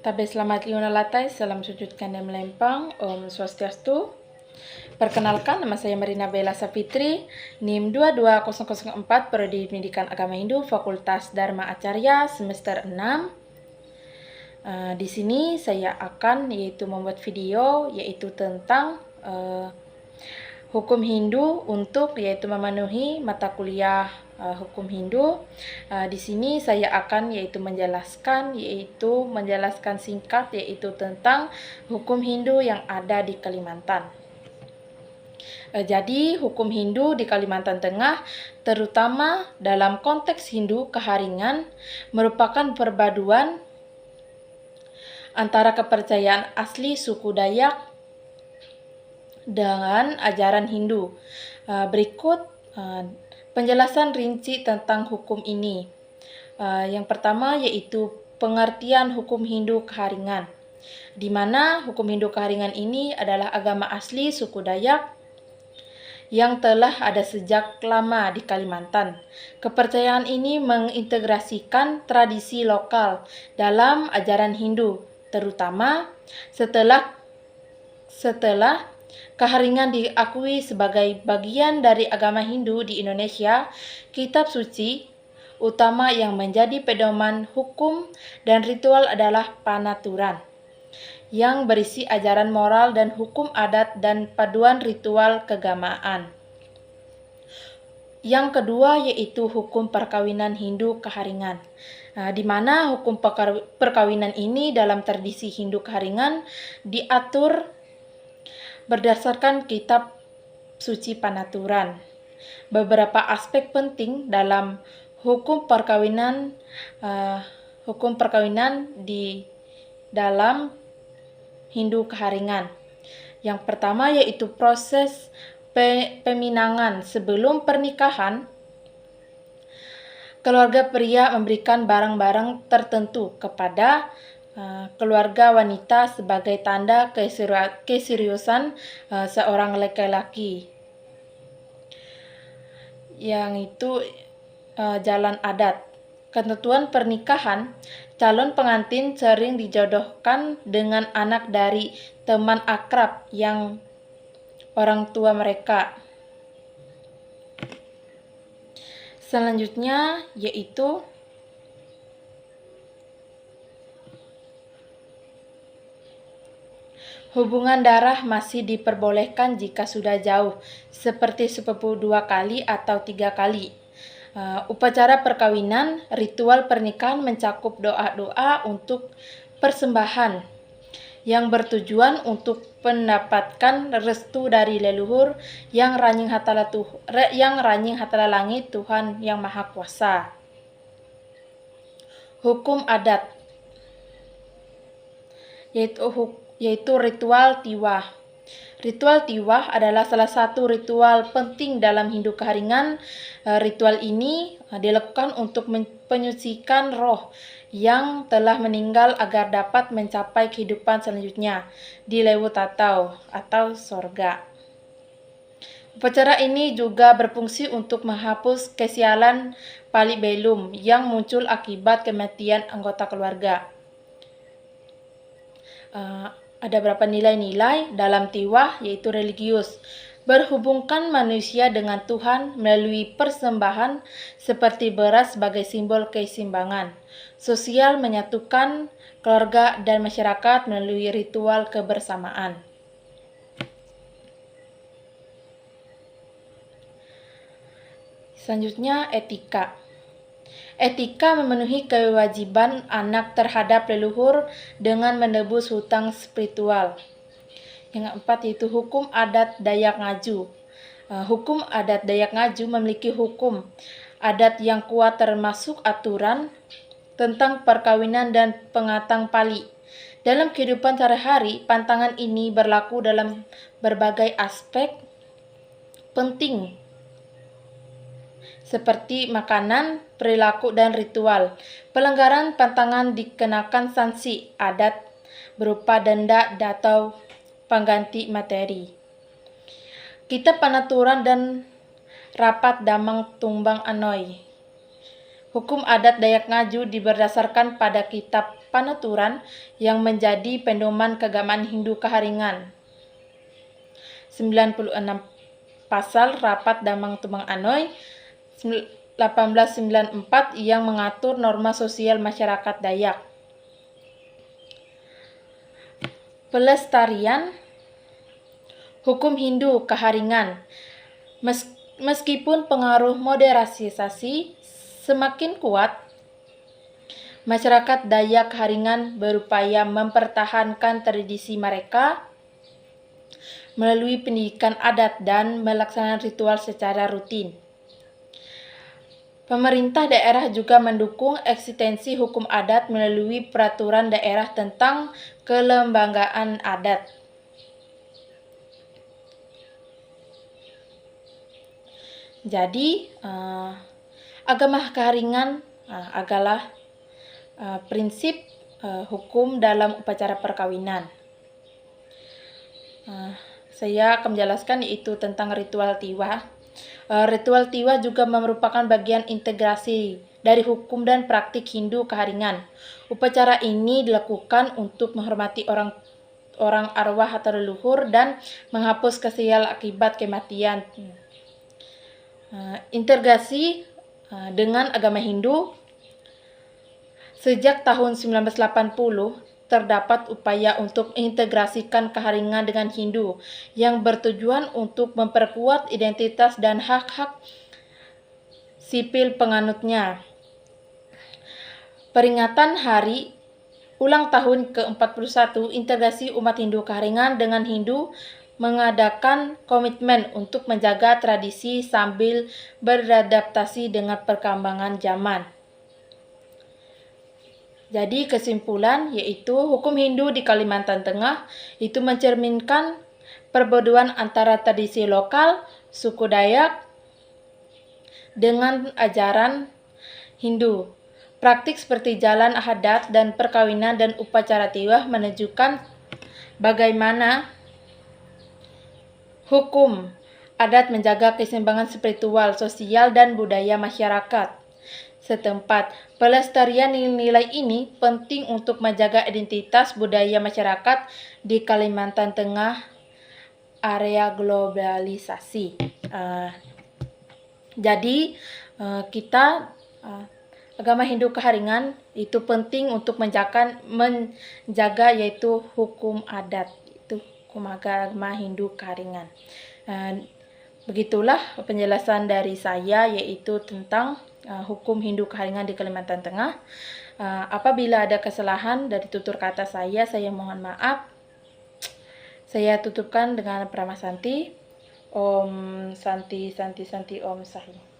Tabe selamat liuna latai, salam sujud kanda melempang, Om Swastiastu. Perkenalkan, nama saya Marina Bella Sapitri, NIM 22004, Prodi Pendidikan Agama Hindu, Fakultas Dharma Acarya, semester 6. Di sini saya akan membuat video tentang hukum Hindu untuk memenuhi mata kuliah hukum Hindu. Di sini saya akan menjelaskan singkat tentang hukum Hindu yang ada di Kalimantan. Jadi hukum Hindu di Kalimantan Tengah, terutama dalam konteks Hindu Keharingan, merupakan perpaduan antara kepercayaan asli suku Dayak dengan ajaran Hindu. Berikut penjelasan rinci tentang hukum ini. Yang pertama yaitu pengertian hukum Hindu Keharingan, di mana hukum Hindu Keharingan ini adalah agama asli suku Dayak yang telah ada sejak lama di Kalimantan. Kepercayaan ini mengintegrasikan tradisi lokal dalam ajaran Hindu, terutama setelah Keharingan diakui sebagai bagian dari agama Hindu di Indonesia. Kitab suci utama yang menjadi pedoman hukum dan ritual adalah Panaturan, yang berisi ajaran moral dan hukum adat dan paduan ritual keagamaan. Yang kedua yaitu hukum perkawinan Hindu Keharingan, di mana hukum perkawinan ini dalam tradisi Hindu Keharingan diatur berdasarkan kitab suci Panaturan. Beberapa aspek penting dalam hukum perkawinan di dalam Hindu Keharingan. Yang pertama yaitu proses peminangan. Sebelum pernikahan, keluarga pria memberikan barang-barang tertentu kepada keluarga wanita sebagai tanda keseriusan seorang laki-laki, yang itu jalan adat. Ketentuan pernikahan, calon pengantin sering dijodohkan dengan anak dari teman akrab yang orang tua mereka. Selanjutnya yaitu hubungan darah masih diperbolehkan jika sudah jauh, seperti sepupu 2 kali atau 3 kali. Upacara perkawinan, ritual pernikahan mencakup doa-doa untuk persembahan yang bertujuan untuk mendapatkan restu dari leluhur yang ranjing hatala langit, Tuhan yang Maha Kuasa. Hukum adat yaitu ritual tiwah. Ritual tiwah adalah salah satu ritual penting dalam Hindu Keharingan. Ritual ini dilakukan untuk menyucikan roh yang telah meninggal agar dapat mencapai kehidupan selanjutnya di Lewu Tatau atau sorga. Upacara ini juga berfungsi untuk menghapus kesialan Pali Belum yang muncul akibat kematian anggota keluarga. Ada beberapa nilai-nilai dalam tiwah yaitu religius. Berhubungkan manusia dengan Tuhan melalui persembahan seperti beras sebagai simbol keseimbangan. Sosial, menyatukan keluarga dan masyarakat melalui ritual kebersamaan. Selanjutnya etika. Etika memenuhi kewajiban anak terhadap leluhur dengan menebus hutang spiritual. Yang keempat yaitu hukum adat Dayak Ngaju. Hukum adat Dayak Ngaju memiliki hukum adat yang kuat, termasuk aturan tentang perkawinan dan pengatang pali. Dalam kehidupan sehari-hari, pantangan ini berlaku dalam berbagai aspek penting seperti makanan, perilaku, dan ritual. Pelanggaran pantangan dikenakan sanksi adat berupa denda atau pengganti materi. Kitab Panaturan dan Rapat Damang Tumbang Anoy. Hukum adat Dayak Ngaju berdasarkan pada kitab penuturan yang menjadi pedoman keagamaan Hindu Keharingan. 96 pasal Rapat Damang Tumang Anoy 1894 yang mengatur norma sosial masyarakat Dayak. Pelestarian hukum Hindu Keharingan. Meskipun pengaruh modernisasi semakin kuat, masyarakat Dayak Keharingan berupaya mempertahankan tradisi mereka melalui pendidikan adat dan melaksanakan ritual secara rutin. Pemerintah daerah juga mendukung eksistensi hukum adat melalui peraturan daerah tentang kelembagaan adat. Jadi, agama Keharingan adalah prinsip hukum dalam upacara perkawinan. Saya akan menjelaskan yaitu tentang ritual tiwa. Ritual tiwa juga merupakan bagian integrasi dari hukum dan praktik Hindu Keharingan. Upacara ini dilakukan untuk menghormati orang arwah atau leluhur dan menghapus kesial akibat kematian. Integrasi dengan agama Hindu. Sejak tahun 1980, terdapat upaya untuk mengintegrasikan Keharingan dengan Hindu yang bertujuan untuk memperkuat identitas dan hak-hak sipil penganutnya. Peringatan Hari Ulang Tahun ke-41 Integrasi Umat Hindu Keharingan dengan Hindu mengadakan komitmen untuk menjaga tradisi sambil beradaptasi dengan perkembangan zaman. Jadi kesimpulan yaitu hukum Hindu di Kalimantan Tengah itu mencerminkan perpaduan antara tradisi lokal, suku Dayak, dengan ajaran Hindu. Praktik seperti jalan adat dan perkawinan dan upacara tiwah menunjukkan bagaimana hukum adat menjaga keseimbangan spiritual, sosial, dan budaya masyarakat setempat. Pelestarian nilai ini penting untuk menjaga identitas budaya masyarakat di Kalimantan Tengah area globalisasi. Jadi agama Hindu Keharingan itu penting untuk menjaga yaitu hukum adat, itu hukum agama Hindu Keharingan. Begitulah penjelasan dari saya yaitu tentang hukum Hindu Keharingan di Kalimantan Tengah. Apabila ada kesalahan dari tutur kata saya mohon maaf. Saya tutupkan dengan Prama Santi. Om Santi Santi Santi Om Sahi.